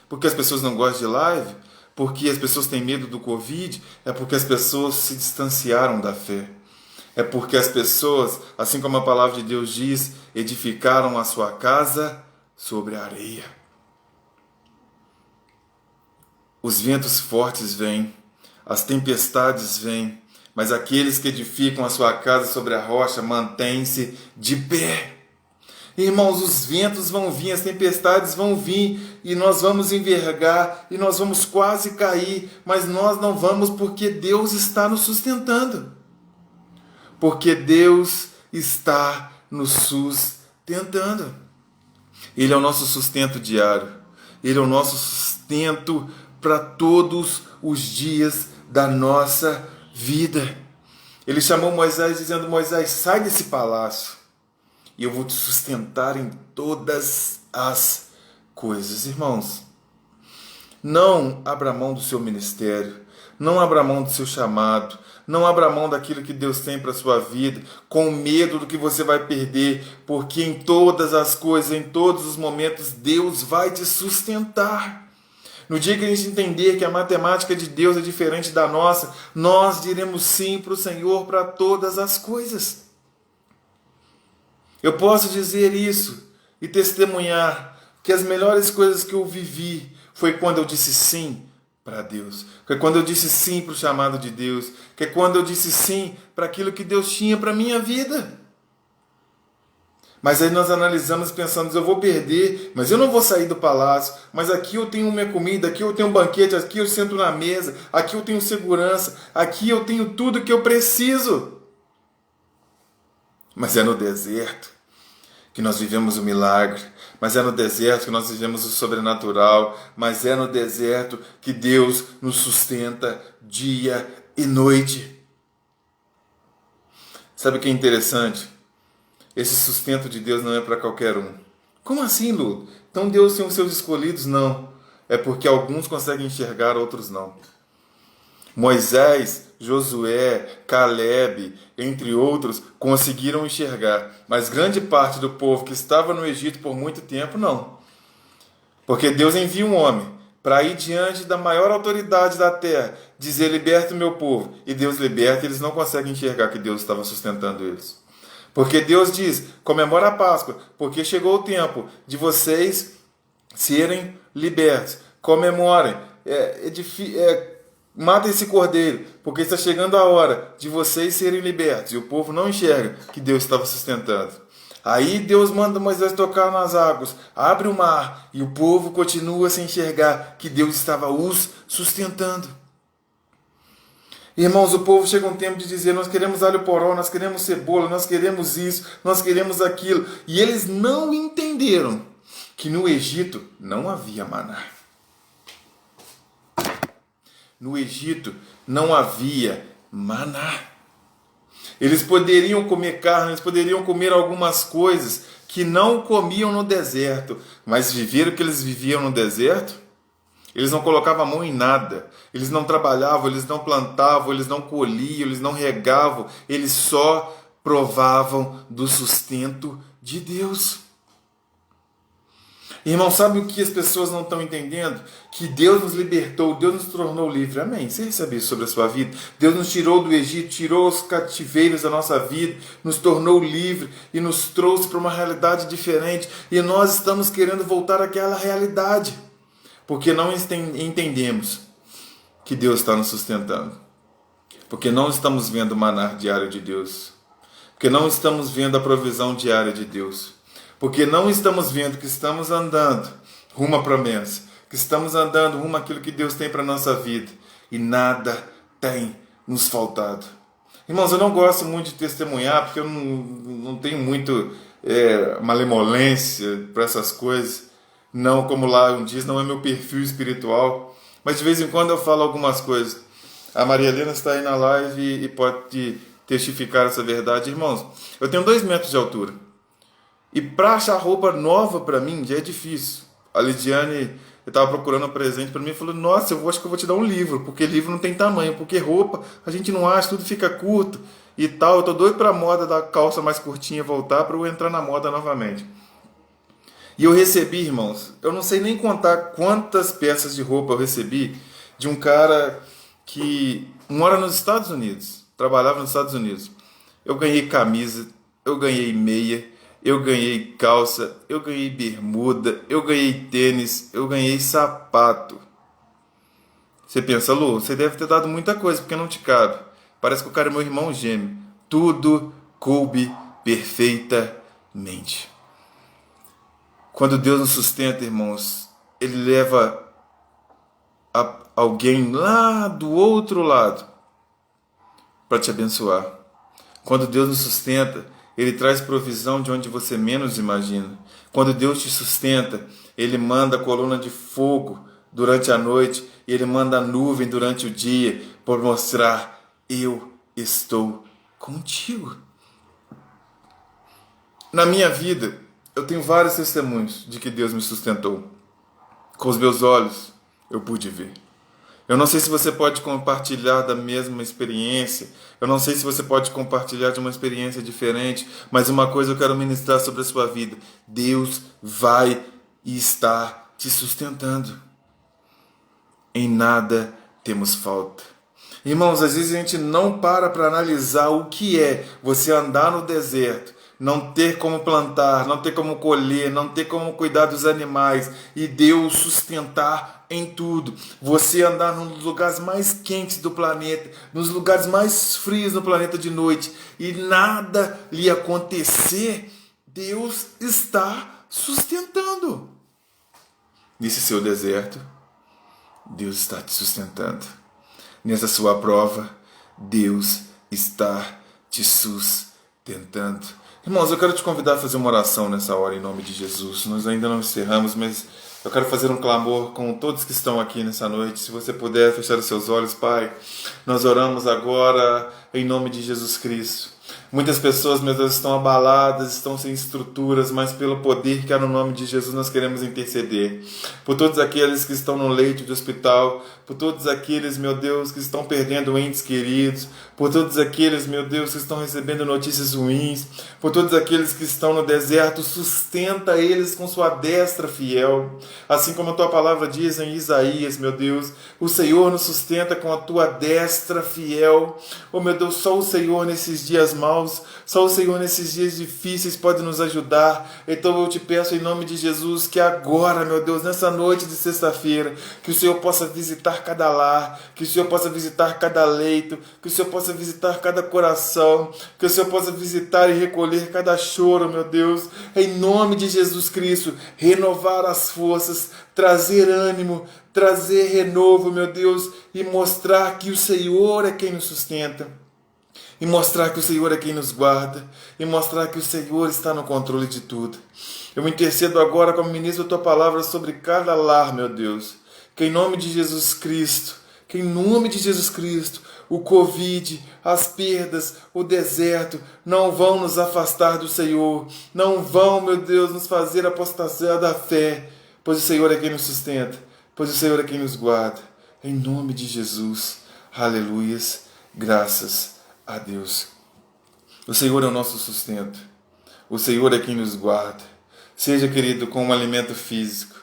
Porque as pessoas não gostam de live? Porque as pessoas têm medo do Covid? É porque as pessoas se distanciaram da fé. É porque as pessoas, assim como a palavra de Deus diz, edificaram a sua casa sobre a areia. Os ventos fortes vêm, as tempestades vêm, mas aqueles que edificam a sua casa sobre a rocha mantêm-se de pé. Irmãos, os ventos vão vir, as tempestades vão vir, e nós vamos envergar, e nós vamos quase cair, mas nós não vamos, porque Deus está nos sustentando. Porque Deus está nos sustentando. Ele é o nosso sustento diário. Ele é o nosso sustento para todos os dias da nossa vida. Ele chamou Moisés dizendo: Moisés, sai desse palácio e eu vou te sustentar em todas as coisas. Irmãos, não abra mão do seu ministério, não abra mão do seu chamado, não abra mão daquilo que Deus tem para a sua vida, com medo do que você vai perder, porque em todas as coisas, em todos os momentos, Deus vai te sustentar. No dia que a gente entender que a matemática de Deus é diferente da nossa, nós diremos sim para o Senhor para todas as coisas. Eu posso dizer isso e testemunhar que as melhores coisas que eu vivi foi quando eu disse sim para Deus, que é quando eu disse sim para o chamado de Deus, que é quando eu disse sim para aquilo que Deus tinha para a minha vida. Mas aí nós analisamos e pensamos: eu vou perder, mas eu não vou sair do palácio, mas aqui eu tenho minha comida, aqui eu tenho um banquete, aqui eu sento na mesa, aqui eu tenho segurança, aqui eu tenho tudo que eu preciso. Mas é no deserto que nós vivemos o milagre, mas é no deserto que nós vivemos o sobrenatural, mas é no deserto que Deus nos sustenta dia e noite. Sabe o que é interessante? Esse sustento de Deus não é para qualquer um. Como assim, Lu? Então Deus tem os seus escolhidos? Não. É porque alguns conseguem enxergar, outros não. Moisés, Josué, Caleb, entre outros, conseguiram enxergar, mas grande parte do povo que estava no Egito por muito tempo, não. Porque Deus envia um homem para ir diante da maior autoridade da terra, dizer: liberta o meu povo, e Deus liberta, e eles não conseguem enxergar que Deus estava sustentando eles. Porque Deus diz: comemora a Páscoa, porque chegou o tempo de vocês serem libertos. Comemorem, matem esse cordeiro, porque está chegando a hora de vocês serem libertos. E o povo não enxerga que Deus estava sustentando. Aí Deus manda Moisés tocar nas águas, abre o mar, e o povo continua sem enxergar que Deus estava os sustentando. Irmãos, o povo chega um tempo de dizer: nós queremos alho poró, nós queremos cebola, nós queremos isso, nós queremos aquilo. E eles não entenderam que no Egito não havia maná. No Egito não havia maná. Eles poderiam comer carne, eles poderiam comer algumas coisas que não comiam no deserto, mas viver o que eles viviam no deserto? Eles não colocavam a mão em nada, eles não trabalhavam, eles não plantavam, eles não colhiam, eles não regavam, eles só provavam do sustento de Deus. Irmão, sabe o que as pessoas não estão entendendo? Que Deus nos libertou, Deus nos tornou livre. Amém? Você recebe isso sobre a sua vida? Deus nos tirou do Egito, tirou os cativeiros da nossa vida, nos tornou livre e nos trouxe para uma realidade diferente. E nós estamos querendo voltar àquela realidade, porque não entendemos que Deus está nos sustentando. Porque não estamos vendo o maná diário de Deus. Porque não estamos vendo a provisão diária de Deus. Porque não estamos vendo que estamos andando rumo à promessa, que estamos andando rumo àquilo que Deus tem para a nossa vida, e nada tem nos faltado. Irmãos, eu não gosto muito de testemunhar, porque eu não tenho muito malemolência para essas coisas, Não, como lá diz, não é meu perfil espiritual, mas de vez em quando eu falo algumas coisas. A Maria Helena está aí na live e pode testificar essa verdade. Irmãos, eu tenho 2 metros de altura. E para achar roupa nova para mim já é difícil. A Lidiane, eu estava procurando um presente para mim e falou: nossa, acho que eu vou te dar um livro, porque livro não tem tamanho, porque roupa a gente não acha, tudo fica curto e tal. Eu tô doido para a moda da calça mais curtinha voltar para eu entrar na moda novamente. E eu recebi, irmãos, eu não sei nem contar quantas peças de roupa eu recebi de um cara que mora nos Estados Unidos, trabalhava nos Estados Unidos. Eu ganhei camisa, eu ganhei meia, eu ganhei calça, eu ganhei bermuda, eu ganhei tênis, eu ganhei sapato. Você pensa, Lu, você deve ter dado muita coisa porque não te cabe. Parece que o cara é meu irmão gêmeo. Tudo coube perfeitamente. Quando Deus nos sustenta, irmãos, Ele leva alguém lá do outro lado para te abençoar. Quando Deus nos sustenta, Ele traz provisão de onde você menos imagina. Quando Deus te sustenta, Ele manda a coluna de fogo durante a noite e Ele manda a nuvem durante o dia por mostrar: eu estou contigo. Na minha vida, eu tenho vários testemunhos de que Deus me sustentou. Com os meus olhos, eu pude ver. Eu não sei se você pode compartilhar da mesma experiência. Eu não sei se você pode compartilhar de uma experiência diferente. Mas uma coisa eu quero ministrar sobre a sua vida: Deus vai e está te sustentando. Em nada temos falta. Irmãos, às vezes a gente não para analisar o que é você andar no deserto, não ter como plantar, não ter como colher, não ter como cuidar dos animais e Deus sustentar em tudo. Você andar nos lugares mais quentes do planeta, nos lugares mais frios do planeta de noite e nada lhe acontecer, Deus está sustentando. Nesse seu deserto, Deus está te sustentando. Nessa sua prova, Deus está te sustentando. Irmãos, eu quero te convidar a fazer uma oração nessa hora em nome de Jesus. Nós ainda não encerramos, mas eu quero fazer um clamor com todos que estão aqui nessa noite. Se você puder fechar os seus olhos, Pai, nós oramos agora em nome de Jesus Cristo. Muitas pessoas, meu Deus, estão abaladas, estão sem estruturas, mas pelo poder que há no nome de Jesus nós queremos interceder. Por todos aqueles que estão no leito de hospital, por todos aqueles, meu Deus, que estão perdendo entes queridos, por todos aqueles, meu Deus, que estão recebendo notícias ruins, por todos aqueles que estão no deserto, sustenta eles com sua destra fiel. Assim como a tua palavra diz em Isaías, meu Deus, o Senhor nos sustenta com a tua destra fiel. Oh, meu Deus, só o Senhor nesses dias maus, só o Senhor nesses dias difíceis pode nos ajudar. Então eu te peço em nome de Jesus que agora, meu Deus, nessa noite de sexta-feira, que o Senhor possa visitar cada lar, que o Senhor possa visitar cada leito, que o Senhor possa visitar cada coração, que o Senhor possa visitar e recolher cada choro, meu Deus, em nome de Jesus Cristo, renovar as forças, trazer ânimo, trazer renovo, meu Deus, e mostrar que o Senhor é quem nos sustenta. E mostrar que o Senhor é quem nos guarda. E mostrar que o Senhor está no controle de tudo. Eu intercedo agora como ministro da Tua Palavra sobre cada lar, meu Deus. Que em nome de Jesus Cristo, o Covid, as perdas, o deserto, não vão nos afastar do Senhor. Não vão, meu Deus, nos fazer apostatar da fé. Pois o Senhor é quem nos sustenta. Pois o Senhor é quem nos guarda. Em nome de Jesus. Aleluias. Graças a Deus. O Senhor é o nosso sustento. O Senhor é quem nos guarda. Seja, querido, com um alimento físico,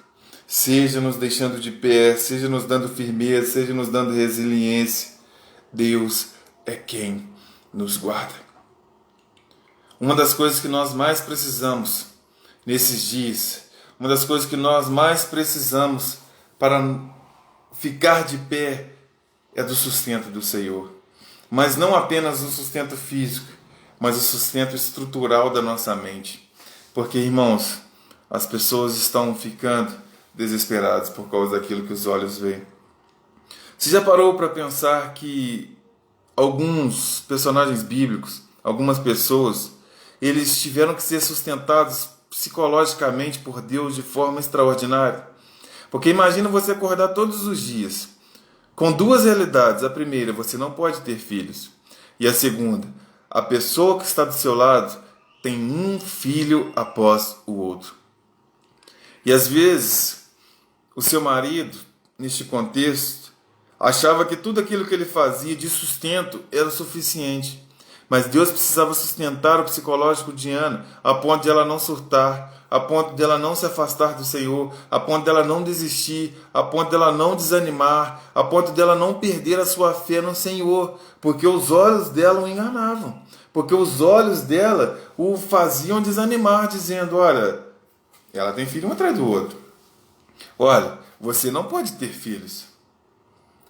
seja nos deixando de pé, seja nos dando firmeza, seja nos dando resiliência. Deus é quem nos guarda. Uma das coisas que nós mais precisamos nesses dias, uma das coisas que nós mais precisamos para ficar de pé é do sustento do Senhor. Mas não apenas o sustento físico, mas o sustento estrutural da nossa mente. Porque, irmãos, as pessoas estão ficando desesperadas por causa daquilo que os olhos veem. Você já parou para pensar que alguns personagens bíblicos, algumas pessoas, eles tiveram que ser sustentados psicologicamente por Deus de forma extraordinária. Porque imagina você acordar todos os dias com duas realidades. A primeira, você não pode ter filhos. E a segunda, a pessoa que está do seu lado tem um filho após o outro. E às vezes, o seu marido, neste contexto, achava que tudo aquilo que ele fazia de sustento era o suficiente. Mas Deus precisava sustentar o psicológico de Ana, a ponto de ela não surtar, a ponto de ela não se afastar do Senhor, a ponto de ela não desistir, a ponto de ela não desanimar, a ponto de ela não perder a sua fé no Senhor, porque os olhos dela o enganavam, porque os olhos dela o faziam desanimar, dizendo: olha, ela tem filho um atrás do outro. Olha, você não pode ter filhos.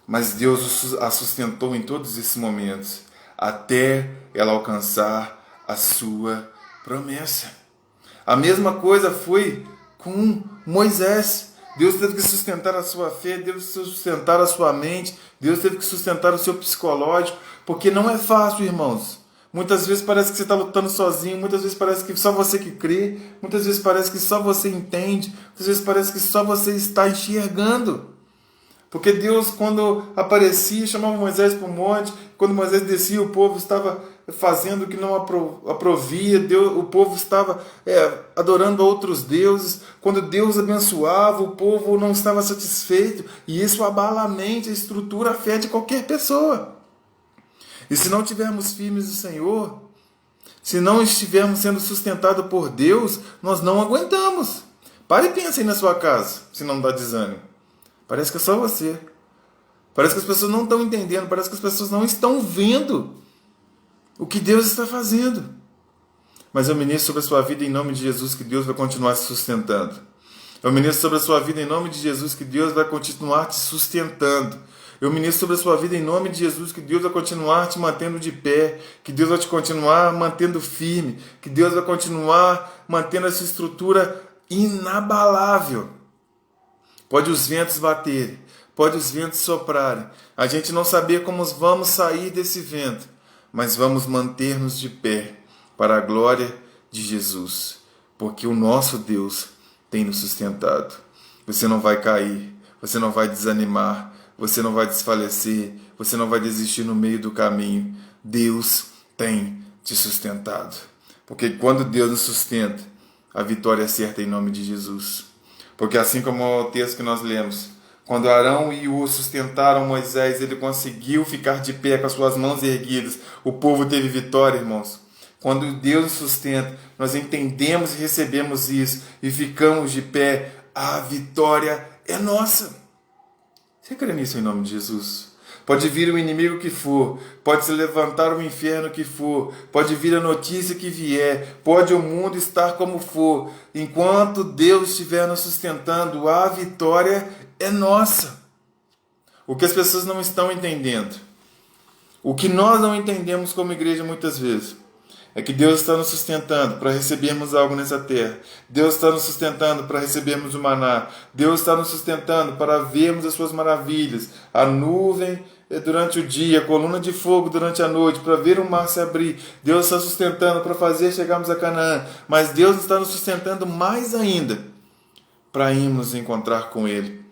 Mas Deus a sustentou em todos esses momentos, até ela alcançar a sua promessa. A mesma coisa foi com Moisés. Deus teve que sustentar a sua fé, Deus teve que sustentar a sua mente, Deus teve que sustentar o seu psicológico, porque não é fácil, irmãos. Muitas vezes parece que você está lutando sozinho, muitas vezes parece que só você que crê, muitas vezes parece que só você entende, muitas vezes parece que só você está enxergando. Porque Deus, quando aparecia, chamava Moisés para o monte, quando Moisés descia, o povo estava fazendo o que não aprovia, o povo estava adorando a outros deuses. Quando Deus abençoava, o povo não estava satisfeito, e isso abala a mente, a estrutura, a fé de qualquer pessoa. E se não tivermos firmes no Senhor, se não estivermos sendo sustentados por Deus, nós não aguentamos. Pare e pense aí na sua casa, se não dá desânimo. Parece que é só você. Parece que as pessoas não estão entendendo, parece que as pessoas não estão vendo o que Deus está fazendo. Mas eu ministro sobre a sua vida em nome de Jesus que Deus vai continuar se sustentando. Eu ministro sobre a sua vida em nome de Jesus que Deus vai continuar te sustentando. Eu ministro sobre a sua vida em nome de Jesus que Deus vai continuar te mantendo de pé, que Deus vai te continuar mantendo firme, que Deus vai continuar mantendo essa estrutura inabalável. Pode os ventos baterem, pode os ventos soprarem, a gente não saber como vamos sair desse vento, mas vamos manter-nos de pé para a glória de Jesus, porque o nosso Deus tem nos sustentado. Você não vai cair, você não vai desanimar, você não vai desfalecer, você não vai desistir no meio do caminho. Deus tem te sustentado, porque quando Deus nos sustenta, a vitória é certa em nome de Jesus. Porque assim como o texto que nós lemos, quando Arão e Hur sustentaram Moisés, ele conseguiu ficar de pé com as suas mãos erguidas. O povo teve vitória, irmãos. Quando Deus nos sustenta, nós entendemos e recebemos isso e ficamos de pé, a vitória é nossa. Você crê nisso em nome de Jesus? Pode vir o inimigo que for, pode se levantar o inferno que for, pode vir a notícia que vier, pode o mundo estar como for, enquanto Deus estiver nos sustentando, a vitória é nossa. O que as pessoas não estão entendendo, o que nós não entendemos como igreja muitas vezes, é que Deus está nos sustentando para recebermos algo nessa terra. Deus está nos sustentando para recebermos o maná. Deus está nos sustentando para vermos as suas maravilhas. A nuvem durante o dia, a coluna de fogo durante a noite, para ver o mar se abrir. Deus está sustentando para fazer chegarmos a Canaã. Mas Deus está nos sustentando mais ainda para irmos nos encontrar com Ele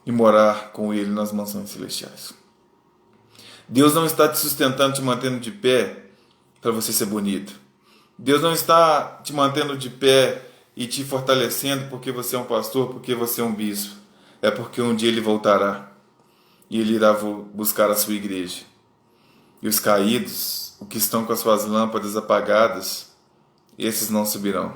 e morar com Ele nas mansões celestiais. Deus não está te sustentando, te mantendo de pé para você ser bonito. Deus não está te mantendo de pé e te fortalecendo porque você é um pastor, porque você é um bispo. É porque um dia Ele voltará e Ele irá buscar a sua igreja. E os caídos, os que estão com as suas lâmpadas apagadas, esses não subirão.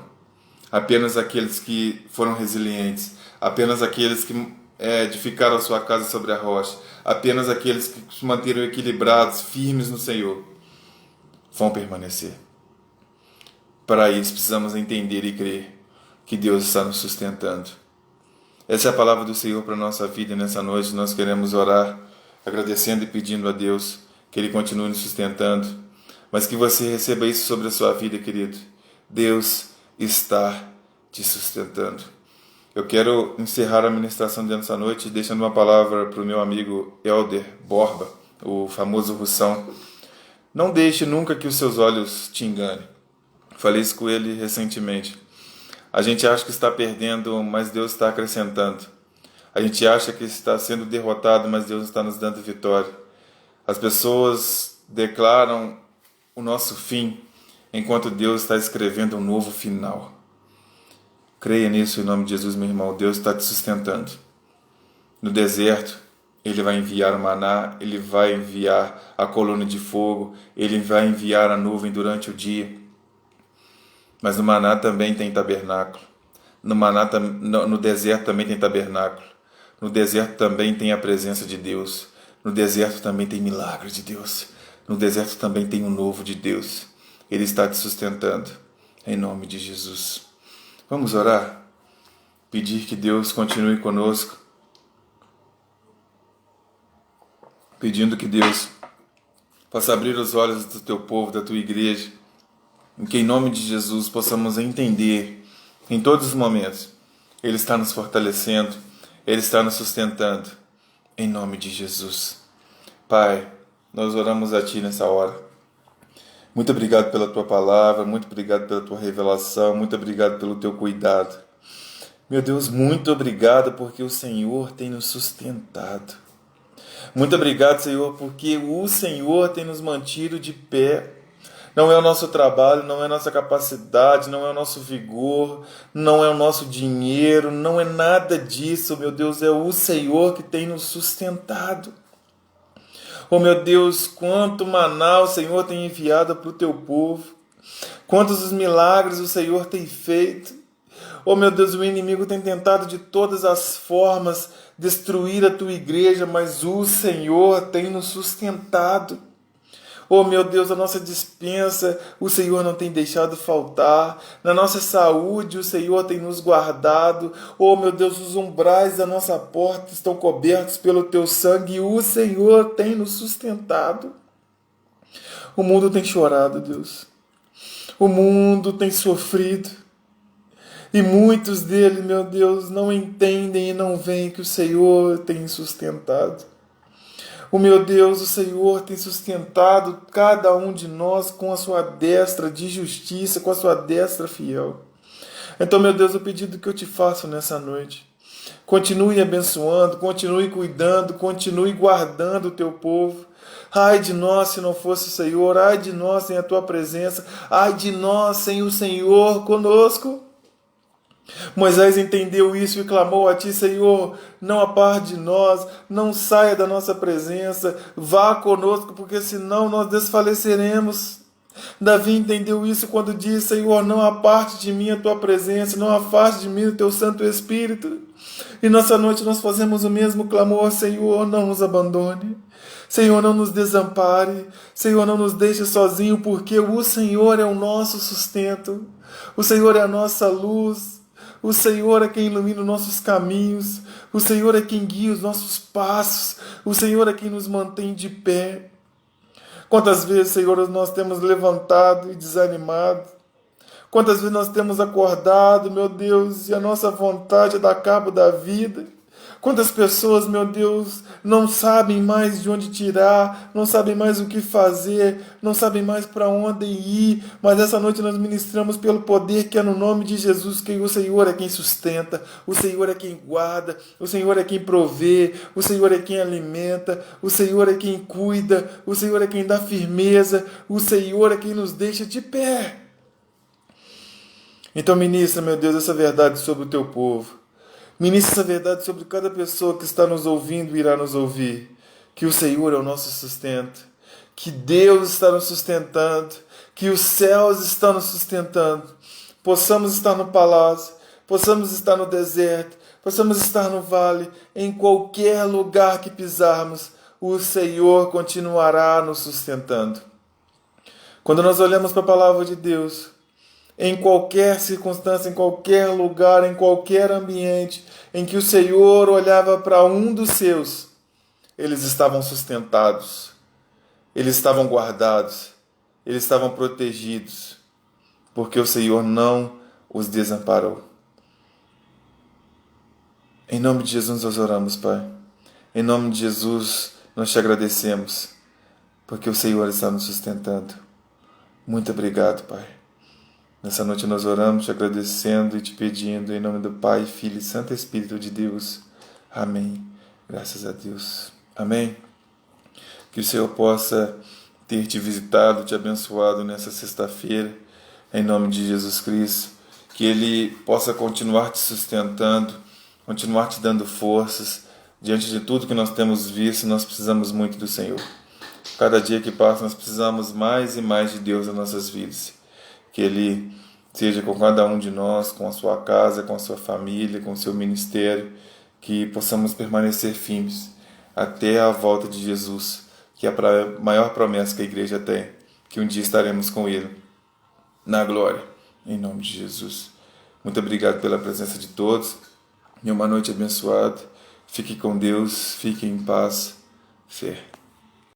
Apenas aqueles que foram resilientes, apenas aqueles que edificaram a sua casa sobre a rocha, apenas aqueles que se manteram equilibrados, firmes no Senhor, vão permanecer. Para isso precisamos entender e crer que Deus está nos sustentando. Essa é a palavra do Senhor para a nossa vida. Nessa noite nós queremos orar, agradecendo e pedindo a Deus que Ele continue nos sustentando, mas que você receba isso sobre a sua vida, querido. Deus está te sustentando. Eu quero encerrar a ministração dessa noite deixando uma palavra para o meu amigo Helder Borba, o famoso Russão. Não deixe nunca que os seus olhos te enganem. Falei isso com ele recentemente. A gente acha que está perdendo, mas Deus está acrescentando. A gente acha que está sendo derrotado, mas Deus está nos dando vitória. As pessoas declaram o nosso fim, enquanto Deus está escrevendo um novo final. Creia nisso em nome de Jesus, meu irmão. Deus está te sustentando. No deserto, Ele vai enviar o maná, Ele vai enviar a coluna de fogo, Ele vai enviar a nuvem durante o dia. Mas no maná também tem tabernáculo. No deserto também tem tabernáculo. No deserto também tem a presença de Deus. No deserto também tem milagre de Deus. No deserto também tem o novo de Deus. Ele está te sustentando. Em nome de Jesus. Vamos orar? Pedir que Deus continue conosco. Pedindo que Deus possa abrir os olhos do teu povo, da tua igreja. Em que em nome de Jesus possamos entender em todos os momentos. Ele está nos fortalecendo. Ele está nos sustentando. Em nome de Jesus. Pai, nós oramos a Ti nessa hora. Muito obrigado pela Tua palavra, muito obrigado pela Tua revelação, muito obrigado pelo Teu cuidado. Meu Deus, muito obrigado porque o Senhor tem nos sustentado. Muito obrigado, Senhor, porque o Senhor tem nos mantido de pé. Não é o nosso trabalho, não é a nossa capacidade, não é o nosso vigor, não é o nosso dinheiro, não é nada disso, meu Deus, é o Senhor que tem nos sustentado. Oh, meu Deus, quanto maná o Senhor tem enviado para o teu povo, quantos os milagres o Senhor tem feito. Oh, meu Deus, o inimigo tem tentado de todas as formas destruir a tua igreja, mas o Senhor tem nos sustentado. Oh, meu Deus, a nossa despensa, o Senhor não tem deixado faltar. Na nossa saúde, o Senhor tem nos guardado. Oh, meu Deus, os umbrais da nossa porta estão cobertos pelo teu sangue e o Senhor tem nos sustentado. O mundo tem chorado, Deus. O mundo tem sofrido. E muitos deles, meu Deus, não entendem e não veem que o Senhor tem sustentado. O meu Deus, o Senhor tem sustentado cada um de nós com a sua destra de justiça, com a sua destra fiel. Então, meu Deus, o pedido que eu te faço nessa noite, continue abençoando, continue cuidando, continue guardando o teu povo. Ai de nós se não fosse o Senhor, ai de nós sem a tua presença, ai de nós sem o Senhor conosco. Moisés entendeu isso e clamou a ti, Senhor, não aparte de nós, não saia da nossa presença, vá conosco, porque senão nós desfaleceremos. Davi entendeu isso quando disse, Senhor, não aparte de mim a tua presença, não afaste de mim o teu Santo Espírito. E nessa noite nós fazemos o mesmo clamor, Senhor, não nos abandone. Senhor, não nos desampare. Senhor, não nos deixe sozinho, porque o Senhor é o nosso sustento. O Senhor é a nossa luz. O Senhor é quem ilumina os nossos caminhos. O Senhor é quem guia os nossos passos. O Senhor é quem nos mantém de pé. Quantas vezes, Senhor, nós temos levantado e desanimado. Quantas vezes nós temos acordado, meu Deus, e a nossa vontade é dar cabo da vida. Quantas pessoas, meu Deus, não sabem mais de onde tirar, não sabem mais o que fazer, não sabem mais para onde ir, mas essa noite nós ministramos pelo poder que é no nome de Jesus, que o Senhor é quem sustenta, o Senhor é quem guarda, o Senhor é quem provê, o Senhor é quem alimenta, o Senhor é quem cuida, o Senhor é quem dá firmeza, o Senhor é quem nos deixa de pé. Então ministra, meu Deus, essa verdade sobre o teu povo. Ministre essa verdade sobre cada pessoa que está nos ouvindo e irá nos ouvir. Que o Senhor é o nosso sustento. Que Deus está nos sustentando. Que os céus estão nos sustentando. Possamos estar no palácio. Possamos estar no deserto. Possamos estar no vale. Em qualquer lugar que pisarmos, o Senhor continuará nos sustentando. Quando nós olhamos para a palavra de Deus, em qualquer circunstância, em qualquer lugar, em qualquer ambiente em que o Senhor olhava para um dos seus, eles estavam sustentados, eles estavam guardados, eles estavam protegidos, porque o Senhor não os desamparou. Em nome de Jesus nós oramos, Pai. Em nome de Jesus nós te agradecemos, porque o Senhor está nos sustentando. Muito obrigado, Pai. Nessa noite nós oramos te agradecendo e te pedindo em nome do Pai, Filho e Santo Espírito de Deus. Amém. Graças a Deus. Amém. Que o Senhor possa ter te visitado, te abençoado nessa sexta-feira, em nome de Jesus Cristo. Que Ele possa continuar te sustentando, continuar te dando forças. Diante de tudo que nós temos visto, nós precisamos muito do Senhor. Cada dia que passa, nós precisamos mais e mais de Deus nas nossas vidas. Que Ele seja com cada um de nós, com a sua casa, com a sua família, com o seu ministério, que possamos permanecer firmes até a volta de Jesus, que é a maior promessa que a igreja tem, que um dia estaremos com Ele na glória, em nome de Jesus. Muito obrigado pela presença de todos e uma noite abençoada. Fique com Deus, fique em paz, fé.